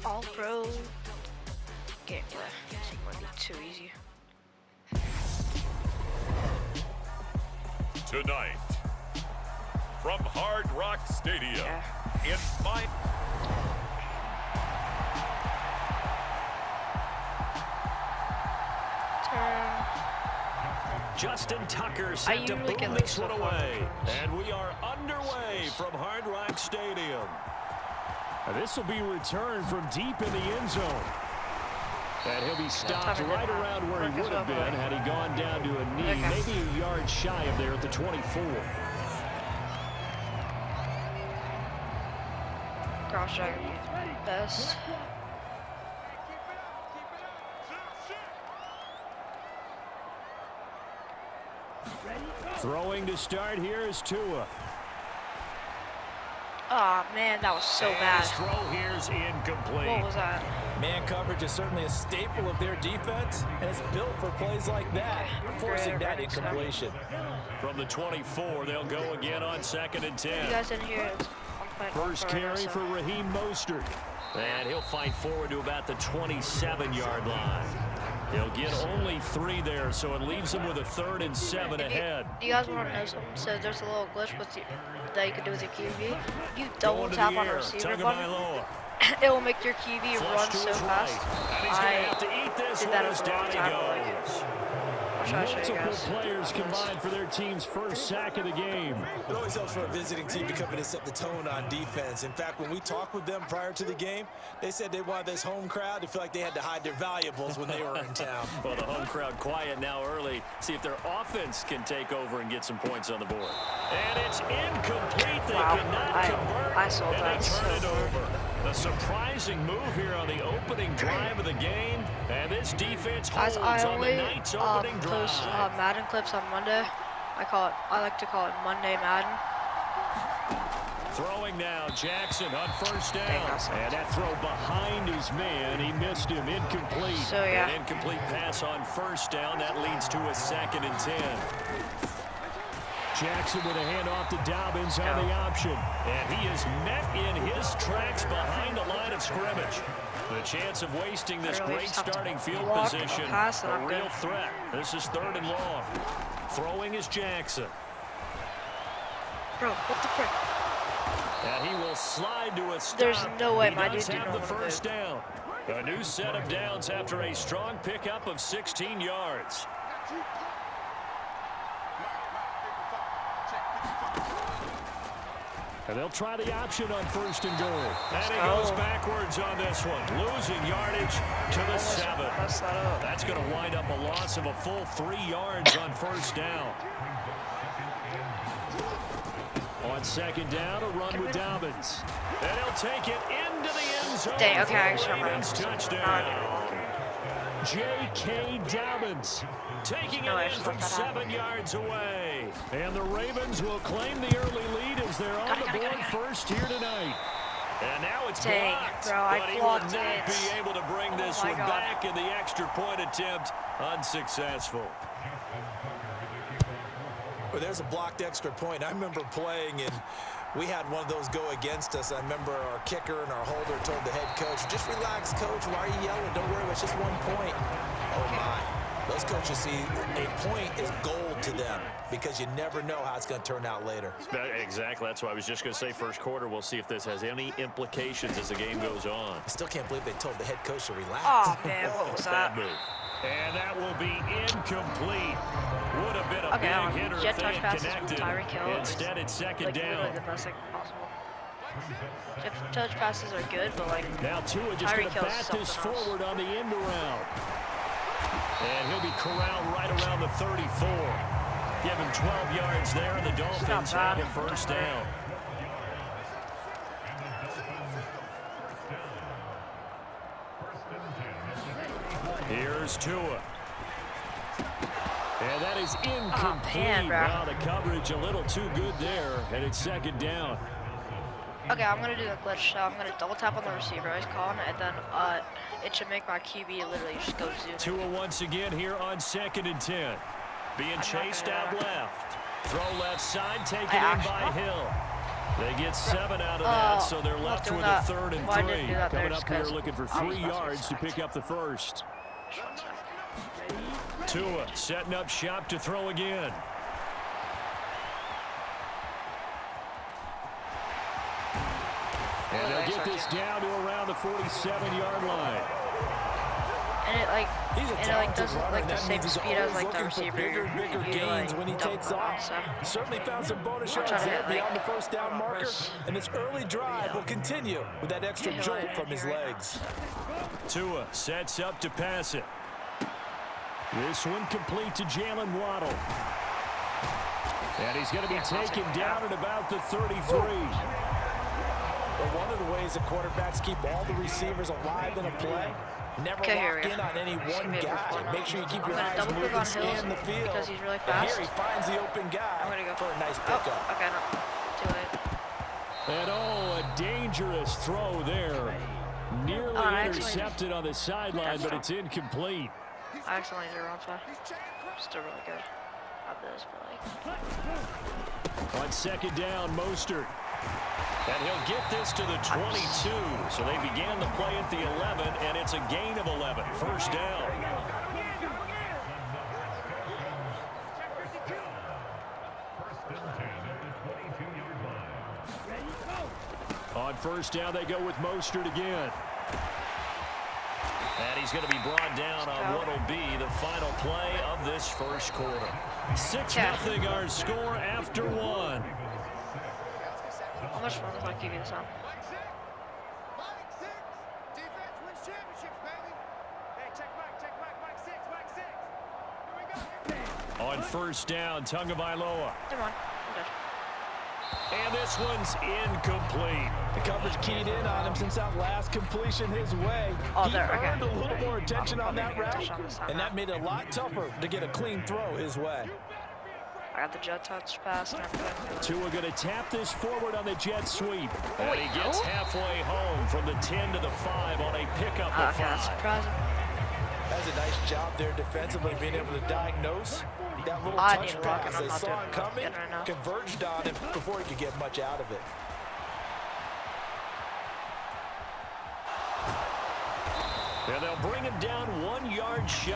All pro. Game, yeah. This might be too easy. Tonight, from Hard Rock Stadium, in my... Justin Tucker set to boom this one away. And we are underway from Hard Rock Stadium. This will be returned from deep in the end zone. And he'll be stopped right around where he would have been had he gone down to a knee, maybe a yard shy of there at the 24. Gosh, I would be best. Throwing to start here is Tua. Oh man, that was so bad. Throw here's incomplete. What was that? Man coverage is certainly a staple of their defense, and it's built for plays like that, forcing that incompletion. From the 24, they'll go again on 2nd and 10. You guys didn't hear it. First carry for Raheem Mostert. And he'll fight forward to about the 27-yard line. He'll get only 3 there, so it leaves him with a 3rd and 7 ahead. You guys want to know something? So there's a little glitch with that you can do with your QB. You double tap on the receiver button. It will make your QB run so fast. I did that as a long time. Multiple players combined for their team's first sack of the game. It always helps for a visiting team to come in and set the tone on defense. In fact, when we talked with them prior to the game, they said they wanted this home crowd to feel like they had to hide their valuables when they were in town. Well, the home crowd quiet now early. See if their offense can take over and get some points on the board. And it's incomplete. They cannot convert, I saw that. and they turn it over. A surprising move here on the opening drive of the game, and this defense holds on the night's opening drive. Post Madden clips on Monday. I like to call it Monday Madden. Throwing now, Jackson on 1st down. And that throw behind his man, he missed him, incomplete. So yeah. An incomplete pass on 1st down, that leads to a 2nd and 10. Jackson with a handoff to Dobbins on the option. And he is met in his tracks behind the line of scrimmage. The chance of wasting this great starting field position, a real threat. This is 3rd and long. Throwing is Jackson. Bro, what the frick? And he will slide to a stop. There's no way my dude didn't have the 1st down. A new set of downs after a strong pickup of 16 yards. And they'll try the option on 1st and goal. And he goes backwards on this one, losing yardage to the 7. That's going to wind up a loss of a full 3 yards on 1st down. On 2nd down, a run with Dobbins. And he'll take it into the end zone. Dang, okay, I for Ravens touchdown. J.K. Dobbins taking it in from 7 yards away. And the Ravens will claim the early lead as they're on the board first here tonight. And now it's blocked, bro, but he will not be able to bring this one back in the extra point attempt. Unsuccessful. Well, there's a blocked extra point. I remember playing, and we had one of those go against us. I remember our kicker and our holder told the head coach, just relax, coach. Why are you yelling? Don't worry, it's just 1 point. Oh, my. Those coaches see a point is gold to them because you never know how it's going to turn out later. Exactly. That's why I was just going to say 1st quarter. We'll see if this has any implications as the game goes on. I still can't believe they told the head coach to relax. Oh, man, what was that? Move. And that will be incomplete. Would have been a big hitter if they had connected. Instead, it's 2nd down. The best thing possible. Jet touch passes are good, but now Tua just going to bat this forward on the end around. And he'll be corralled right around the 34. Give him 12 yards there, and the Dolphins have a 1st down. Here's Tua. And that is incomplete. Wow, the coverage a little too good there, and it's 2nd down. Okay, I'm going to do the glitch. So I'm going to double tap on the receiver I was calling, and then it should make my QB literally just go zoom. Tua once again here on 2nd and 10. Being chased out left. Throw left side, taken in by Hill. They get 7 out of that, so they're left with a 3rd and 3. Coming up here looking for 3 yards to pick up the first. Tua setting up shop to throw again. And they'll get this down to around the 47-yard line. And it doesn't like the same speed as like the receiver. Bigger gains when he takes off. Certainly found some bonus yards there beyond the first down marker. And this early drive will continue with that extra jolt from his legs. Tua sets up to pass it. This one complete to Jalen Waddle. And he's going to be taken down at about the 33. But one of the ways that quarterbacks keep all the receivers alive in a play, never lock in on any one guy. Make sure you keep your eyes moving and scan the field. Because he's really And fast. here he finds the open guy for a nice pickup. Okay, no. Too late. And a dangerous throw there. Nearly intercepted on the sideline, but it's incomplete. I accidentally did the wrong play. Still really good at this, but like. On 2nd down, Mostert. And he'll get this to the 22. So they began the play at the 11, and it's a gain of 11. First down. On 1st down, they go with Mostert again. And he's going to be brought down on what will be the final play of this first quarter. 6-0 our score after 1. How much fun is like giving this on? On 1st down, Tagovailoa. Come on. And this one's incomplete. The coverage keyed in on him since that last completion his way. He earned a little more attention on that route, and that made it a lot tougher to get a clean throw his way. I got the jet touch pass and everything. Tua going to tap this forward on the jet sweep. And he gets halfway home from the 10 to the 5 on a pickup of 5. Surprising. That's a nice job there defensively, being able to diagnose that little touch pass. They saw it coming, converged on him before he could get much out of it. And they'll bring him down 1 yard shy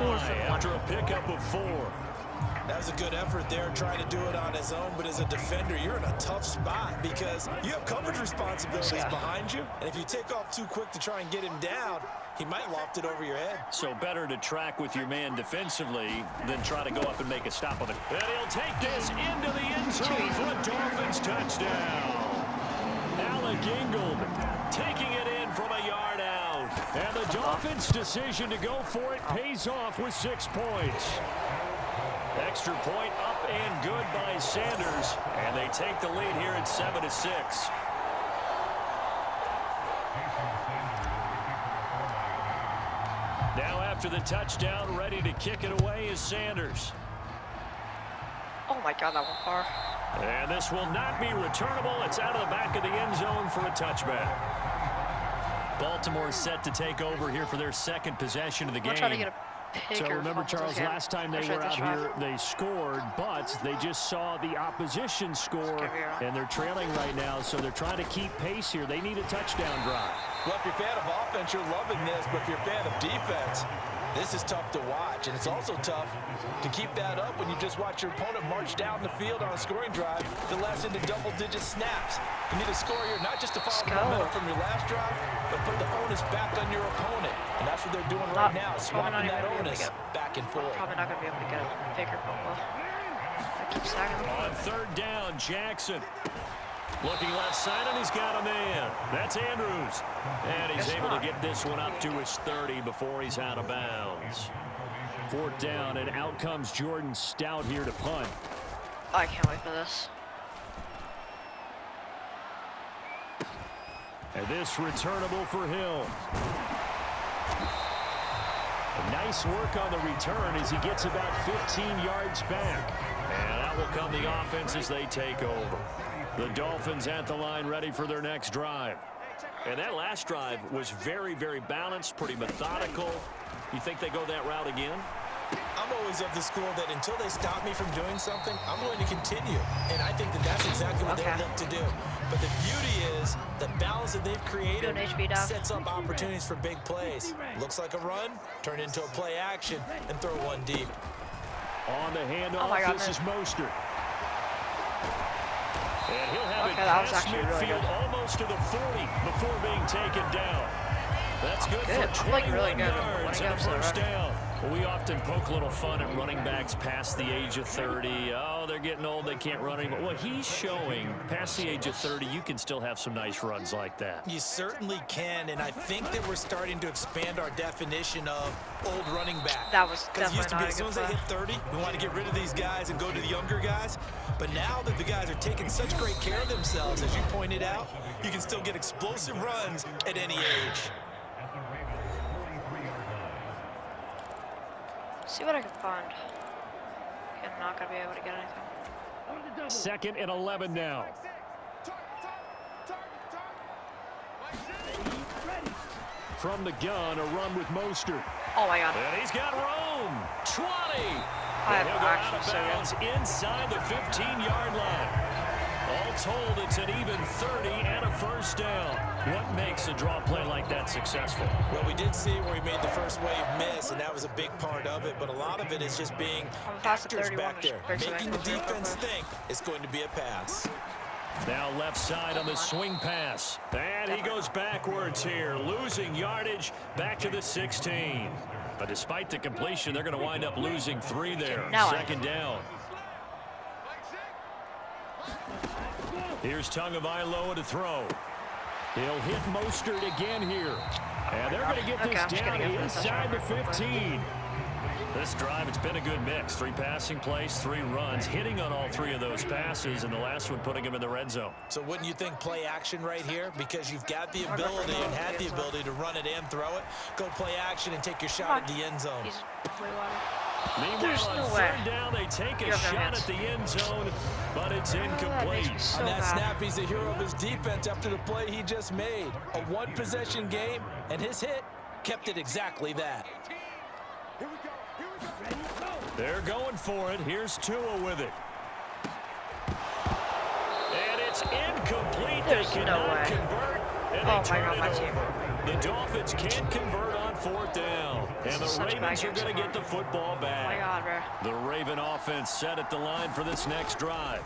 after a pickup of 4. That was a good effort there, trying to do it on his own, but as a defender, you're in a tough spot because you have coverage responsibilities behind you, and if you take off too quick to try and get him down, he might loft it over your head. So better to track with your man defensively than try to go up and make a stop on it. And he'll take this into the end zone for a Dolphins touchdown. Alec Ingold taking it in from a yard out. And the Dolphins' decision to go for it pays off with 6 points. Extra point up and good by Sanders. And they take the lead here at 7-6. Now after the touchdown, ready to kick it away is Sanders. Oh my God, that one far. And this will not be returnable. It's out of the back of the end zone for a touchback. Baltimore set to take over here for their 2nd possession of the game. I'm trying to get a So remember, Charles, last time they were out here, they scored, but they just saw the opposition score, and they're trailing right now, so they're trying to keep pace here. They need a touchdown drive. Well, if you're a fan of offense, you're loving this, but if you're a fan of defense, this is tough to watch, and it's also tough to keep that up when you just watch your opponent march down the field on a scoring drive to less into double-digit snaps. You need a score here, not just to follow the momentum from your last drive, but put the onus back on your opponent. And that's what they're doing right now, swapping that onus back and forth. Probably not going to be able to get a bigger football. I keep sacking him. On 3rd down, Jackson. Looking left side, and he's got a man. That's Andrews. And he's able to get this one up to his 30 before he's out of bounds. 4th down, and out comes Jordan Stout here to punt. I can't wait for this. And this returnable for Hill. Nice work on the return as he gets about 15 yards back. And that will come the offense as they take over. The Dolphins at the line, ready for their next drive. And that last drive was very, very balanced, pretty methodical. You think they go that route again? I'm always of the school that until they stop me from doing something, I'm going to continue. And I think that that's exactly what they'll look to do. But the beauty is the balance that they've created sets up opportunities for big plays. Looks like a run, turn into a play action, and throw one deep. On the handoff, this is Mostert. And he'll have it past midfield almost to the 40 before being taken down. That's good for 21 yards and a first down. Well, we often poke a little fun at running backs past the age of 30. Oh, they're getting old, they can't run anymore. Well, he's showing past the age of 30, you can still have some nice runs like that. You certainly can, and I think that we're starting to expand our definition of old running back. That was because it used to be as soon as they play. hit 30, we want to get rid of these guys and go to the younger guys. But now that the guys are taking such great care of themselves, as you pointed out, you can still get explosive runs at any age. See what I can find. I'm not gonna be able to get anything. 2nd and 11 now. From the gun, a run with Mostert. Oh my God. And he's got room. 20. I And he'll go out of actually bounds inside the 15-yard line. All told, it's an even 30 and a first down. What makes a draw play like that successful? Well, we did see where he made the first wave miss, and that was a big part of it. But a lot of it is just being actors back there, making the defense think it's going to be a pass. Now left side on the swing pass. And he goes backwards here, losing yardage back to the 16. But despite the completion, they're going to wind up losing 3 there. Second down. Here's Tagovailoa to throw. He'll hit Mostert again here. And they're going to get this down inside the 15. This drive, it's been a good mix. 3 passing plays, 3 runs, hitting on all 3 of those passes, and the last one putting him in the red zone. So wouldn't you think play action right here? Because you've got the ability and had the ability to run it and throw it. Go play action and take your shot at the end zone. Meanwhile, on 3rd down, they take a shot at the end zone, but it's incomplete. On that snap, he's the hero of his defense after the play he just made. A one-possession game, and his hit kept it exactly that. They're going for it. Here's Tua with it. And it's incomplete. They cannot convert, and they turn it over. The Dolphins can't convert on 4th down. And the Ravens are going to get the football back. Oh my God, bro. The Raven offense set at the line for this next drive.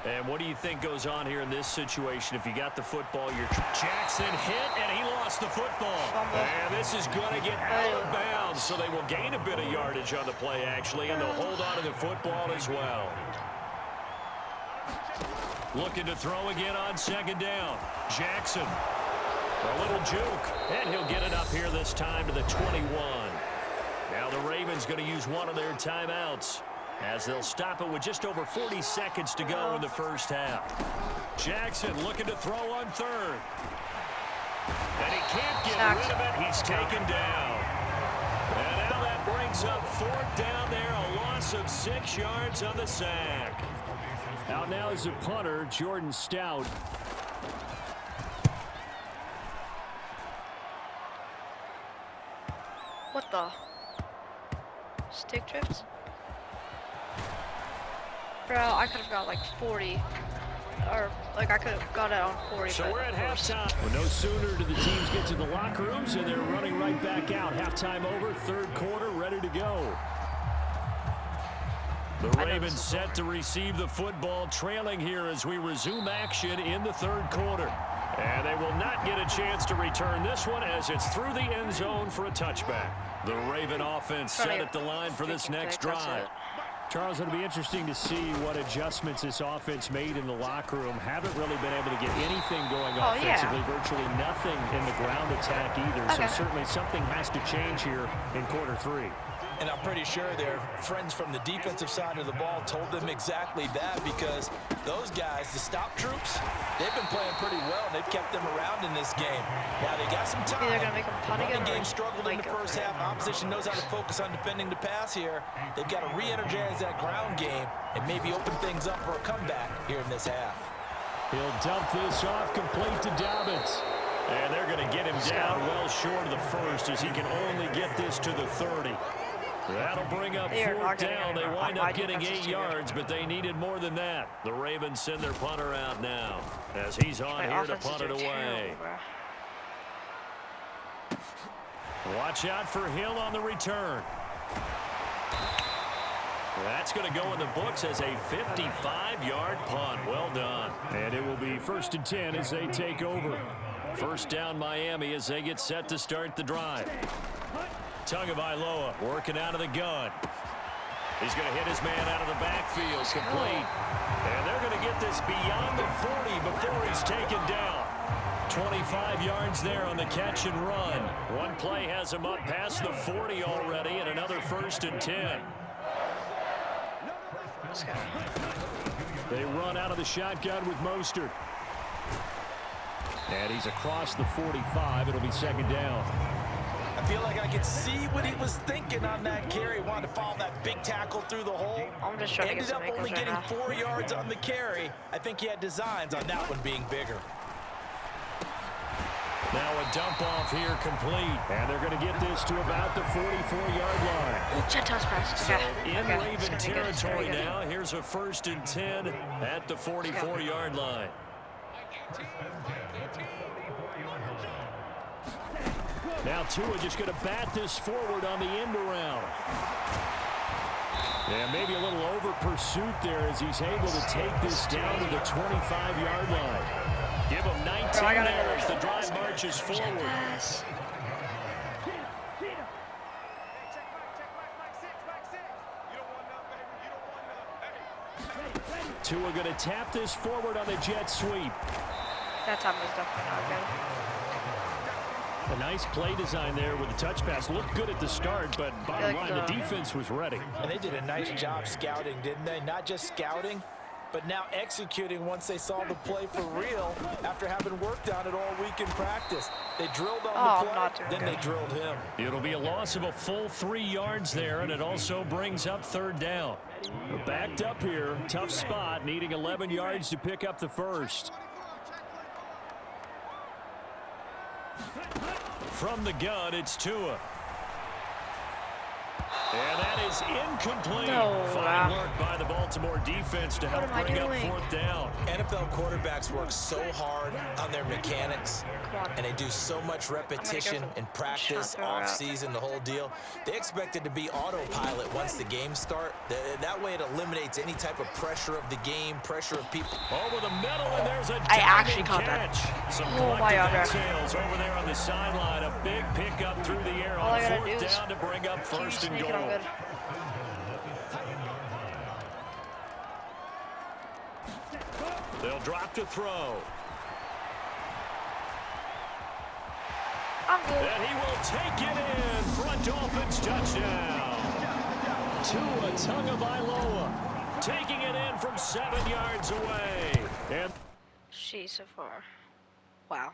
And what do you think goes on here in this situation? If you got the football, Jackson hit, and he lost the football. And this is going to get out of bounds, so they will gain a bit of yardage on the play, actually, and they'll hold on to the football as well. Looking to throw again on 2nd down. Jackson. A little juke, and he'll get it up here this time to the 21. Now the Ravens going to use one of their timeouts, as they'll stop it with just over 40 seconds to go in the first half. Jackson looking to throw on 3rd. And he can't get rid of it. He's taken down. And now that brings up 4th down there, a loss of 6 yards on the sack. Out now is a punter, Jordan Stout. What the? Stick drifts? Bro, I could have got like 40. Or, like, I could have got it on 40. So we're at halftime. Well, no sooner do the teams get to the locker rooms, and they're running right back out. Halftime over, 3rd quarter, ready to go. The Ravens set to receive the football, trailing here as we resume action in the 3rd quarter. And they will not get a chance to return this one as it's through the end zone for a touchback. The Raven offense set at the line for this next drive. Charles, it'll be interesting to see what adjustments this offense made in the locker room. Haven't really been able to get anything going offensively, virtually nothing in the ground attack either. So certainly something has to change here in quarter 3. And I'm pretty sure their friends from the defensive side of the ball told them exactly that, because those guys, the stop troops, they've been playing pretty well. They've kept them around in this game. Now they got some time. They're gonna make them punt again. The game struggled in the first half. Opposition knows how to focus on defending the pass here. They've got to re-energize that ground game and maybe open things up for a comeback here in this half. He'll dump this off complete to Dobbins. And they're going to get him down well short of the 1st as he can only get this to the 30. That'll bring up 4th down. They wind up getting 8 yards, but they needed more than that. The Ravens send their punter out now as he's on here to punt it away. Watch out for Hill on the return. That's going to go in the books as a 55-yard punt. Well done. And it will be 1st and 10 as they take over. 1st down Miami as they get set to start the drive. Tagovailoa working out of the gun. He's going to hit his man out of the backfield. Complete. And they're going to get this beyond the 40 before he's taken down. 25 yards there on the catch and run. One play has him up past the 40 already, and another 1st and 10. They run out of the shotgun with Mostert. And he's across the 45. It'll be 2nd down. I feel like I could see what he was thinking on that carry. Wanted to follow that big tackle through the hole. I'm just trying to Ended up only getting 4 yards on the carry. I think he had designs on that one being bigger. Now a dump off here complete. And they're going to get this to about the 44-yard line. Ooh, jet toss pass. So in Raven territory now, here's a 1st and 10 at the 44-yard line. Now Tua just going to bat this forward on the end around. Yeah, maybe a little over pursuit there as he's able to take this down to the 25-yard line. Give him 19 there as the drive marches forward. Tua going to tap this forward on the jet sweep. That time was definitely not good. A nice play design there with the touch pass. Looked good at the start, but bottom line, the defense was ready. And they did a nice job scouting, didn't they? Not just scouting, but now executing once they saw the play for real after having worked on it all week in practice. They drilled on the play, then they drilled him. It'll be a loss of a full 3 yards there, and it also brings up 3rd down. We're backed up here. Tough spot, needing 11 yards to pick up the 1st. From the gun, it's Tua. And that is incomplete. Fine work by the Baltimore defense to help bring up 4th down. NFL quarterbacks work so hard on their mechanics, and they do so much repetition in practice, off-season, the whole deal. They expect it to be autopilot once the games start. That way it eliminates any type of pressure of the game, pressure of people. Over the middle, and there's a actually caught catch. That. Some collective exhales over there on the sideline. A big pickup through the air on 4th down to bring up 1st and goal. Good. They'll drop to throw. I'm good. And he will take it in for a Dolphins touchdown. Tua Tagovailoa taking it in from 7 yards away. And she's so far. Wow.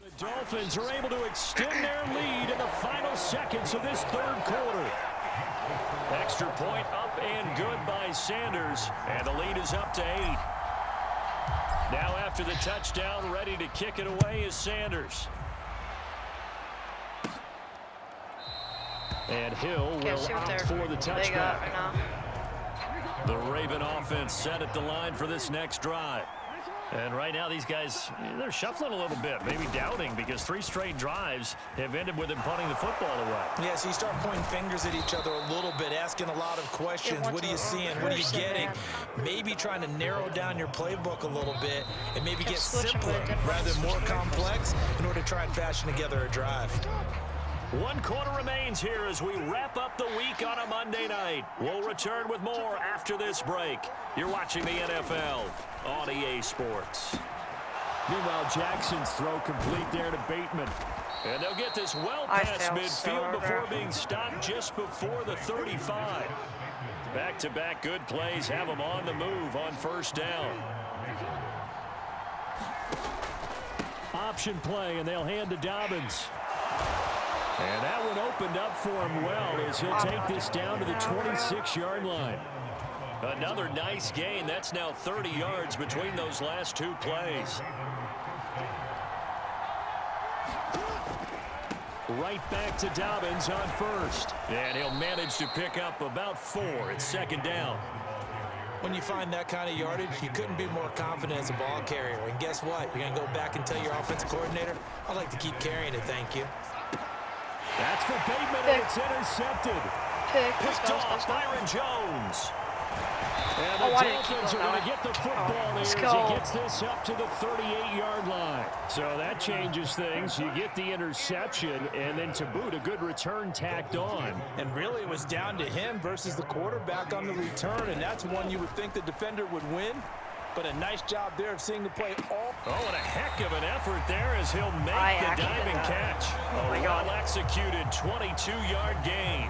The Dolphins are able to extend their lead in the final seconds of this 3rd quarter. Extra point up and good by Sanders, and the lead is up to 8. Now after the touchdown, ready to kick it away is Sanders. And Hill will opt for the touchback. The Raven offense set at the line for this next drive. And right now these guys, they're shuffling a little bit, maybe doubting, because 3 straight drives have ended with them punting the football away. Yeah, so you start pointing fingers at each other a little bit, asking a lot of questions. What are you seeing? What are you getting? Maybe trying to narrow down your playbook a little bit and maybe get simpler rather than more complex in order to try and fashion together a drive. 1 quarter remains here as we wrap up the week on a Monday night. We'll return with more after this break. You're watching the NFL on EA Sports. Meanwhile, Jackson's throw complete there to Bateman. And they'll get this well past midfield before being stopped just before the 35. Back-to-back good plays have them on the move on 1st down. Option play, and they'll hand to Dobbins. And that one opened up for him well as he'll take this down to the 26-yard line. Another nice gain. That's now 30 yards between those last 2 plays. Right back to Dobbins on first. And he'll manage to pick up about 4. It's second down. When you find that kind of yardage, you couldn't be more confident as a ball carrier. And guess what? You're going to go back and tell your offensive coordinator, I'd like to keep carrying it, thank you. That's for Bateman, and it's intercepted. Picked off Byron Jones. And the Dolphins are going to get the football here as he gets this up to the 38-yard line. So that changes things. You get the interception, and then to boot, a good return tacked on. And really, it was down to him versus the quarterback on the return, and that's one you would think the defender would win. But a nice job there of seeing the play all. Oh, and a heck of an effort there as he'll make the diving catch. A well-executed 22-yard gain.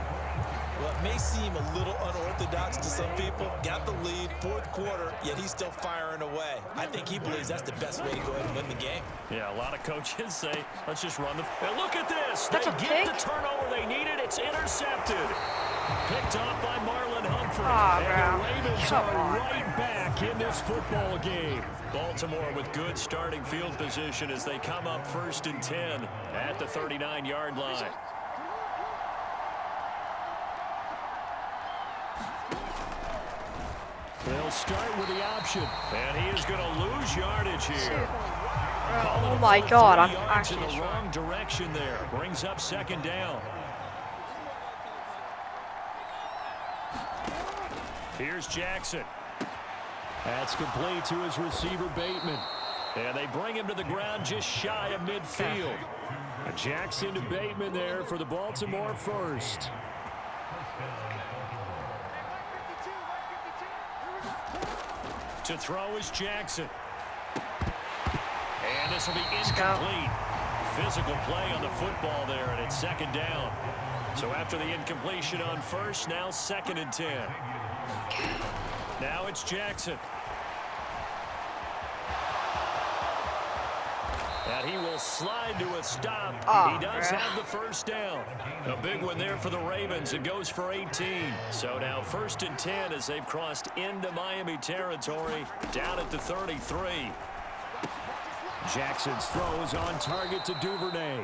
Well, it may seem a little unorthodox to some people. Got the lead, fourth quarter, yet he's still firing away. I think he believes that's the best way to go ahead and win the game. Yeah, a lot of coaches say, let's just run the... And look at this. That's they get pick? the turnover they needed. It's intercepted. Picked off by Marlon Humphrey. And the Ravens are right back in this football game. Baltimore with good starting field position as they come up 1st and 10 at the 39-yard line. They'll start with the option. And he is going to lose yardage here. Oh my God, I'm actually actually in the wrong direction there. Brings up second down. Here's Jackson. That's complete to his receiver, Bateman. And they bring him to the ground just shy of midfield. Jackson to Bateman there for the Baltimore first. To throw is Jackson. And this will be incomplete. Physical play on the football there, and it's second down. So after the incompletion on first, now 2nd and 10. Now it's Jackson. And he will slide to a stop. He does have the first down. A big one there for the Ravens. It goes for 18. So now 1st and 10 as they've crossed into Miami territory, down at the 33. Jackson's throw is on target to Duvernay.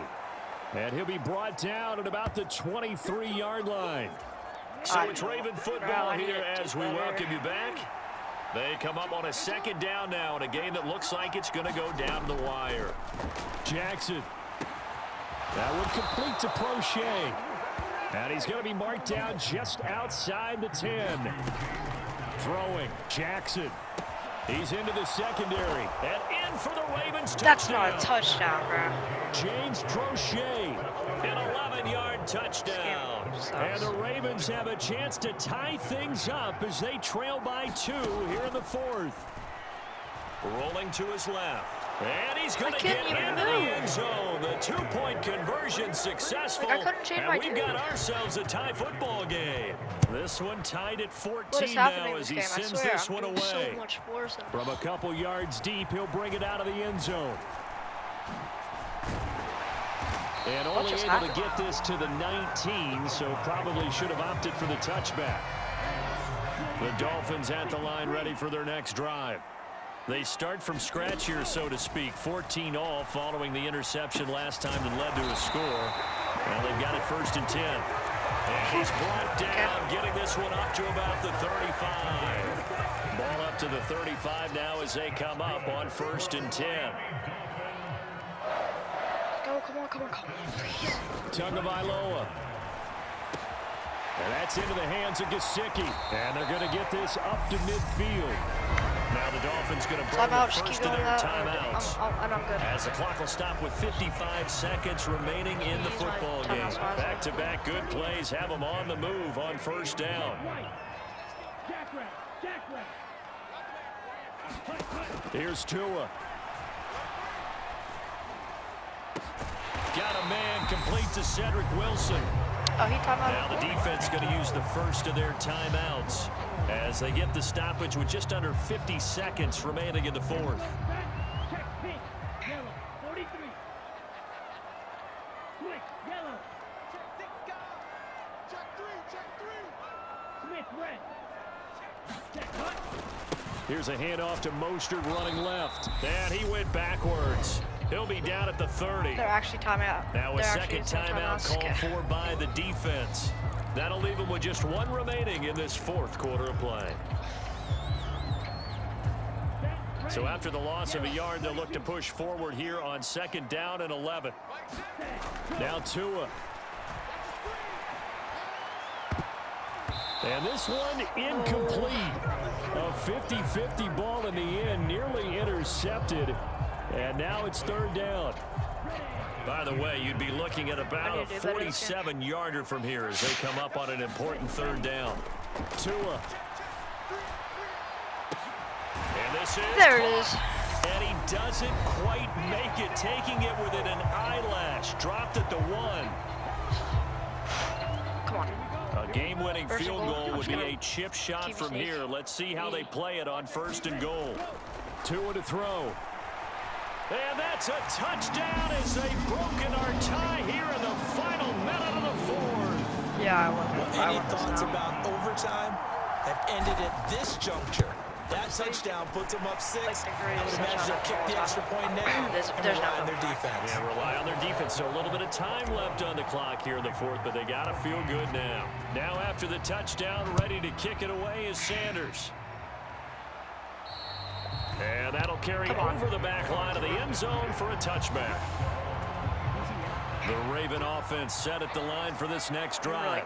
And he'll be brought down at about the 23-yard line. So it's Raven football here as we welcome you back. They come up on a 2nd down now in a game that looks like it's going to go down to the wire. Jackson. That one complete to Prochet. And he's going to be marked down just outside the 10. Throwing. Jackson. He's into the secondary. And in for the Ravens touchdown. That's not a touchdown, bro. James Prochet. An 11-yard touchdown. And the Ravens have a chance to tie things up as they trail by 2 here in the 4th. Rolling to his left. And he's going to get into the end zone. The 2-point conversion successful. And we've got ourselves a tie football game. This one tied at 14 now as he sends this one away. So much worse than from a couple yards deep, he'll bring it out of the end zone. And only able to get this to the 19, so probably should have opted for the touchback. The Dolphins at the line ready for their next drive. They start from scratch here, so to speak. 14 all following the interception last time that led to a score. Well, they've got it 1st and 10. And he's brought down, getting this one up to about the 35. Ball up to the 35 now as they come up on 1st and 10. Come on, please. Tagovailoa. And that's into the hands of Gesicki. And they're going to get this up to midfield. Now the Dolphins going to burn the first of their timeouts. I'm good. As the clock will stop with 55 seconds remaining in the football game. Back-to-back good plays have them on the move on 1st down. Here's Tua. Got a man complete to Cedric Wilson. Oh, he timeout. Now the defense going to use the first of their timeouts as they get the stoppage with just under 50 seconds remaining in the 4th. Here's a handoff to Mostert running left. And he went backwards. He'll be down at the 30. They're actually timeout. Now a second timeout called for by the defense. That'll leave them with just one remaining in this fourth quarter of play. So after the loss of a yard, they'll look to push forward here on 2nd down and 11. Now Tua. And this one incomplete. A 50-50 ball in the end, nearly intercepted. And now it's 3rd down. By the way, you'd be looking at about a 47-yarder from here as they come up on an important 3rd down. Tua. And this is there it is. And he doesn't quite make it, taking it within an eyelash. Dropped at the 1. Come on. A game-winning field goal would be a chip shot from here. Let's see how they play it on 1st and goal. Tua to throw. And that's a touchdown as they've broken our tie here in the final minute of the 4th. Yeah, I want Any thoughts about overtime have ended at this juncture? That touchdown puts them up 6. I would imagine they'll kick the extra point now and rely on their defense. Yeah, rely on their defense. So a little bit of time left on the clock here in the 4th, but they got to feel good now. Now after the touchdown, ready to kick it away is Sanders. And that'll carry over the back line of the end zone for a touchback. The Raven offense set at the line for this next drive.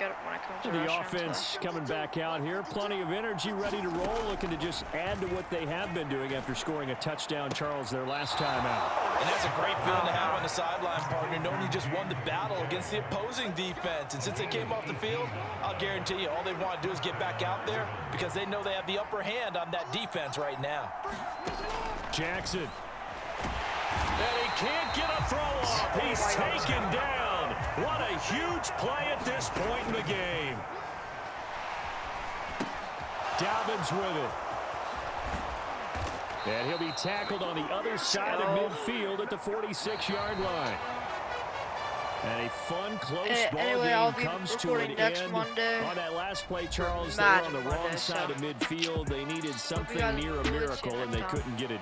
The offense coming back out here. Plenty of energy, ready to roll, looking to just add to what they have been doing after scoring a touchdown, Charles, their last time out. And that's a great feeling to have on the sideline, partner, knowing you just won the battle against the opposing defense. And since they came off the field, I'll guarantee you all they want to do is get back out there because they know they have the upper hand on that defense right now. Jackson. And he can't get a throw off. He's taken down. What a huge play at this point in the game. Dobbins with it. And he'll be tackled on the other side of midfield at the 46-yard line. And a fun, close ball game comes to an end. Monday. On that last play, Charles, they were on the wrong side of midfield. They needed something near a miracle, and they couldn't get it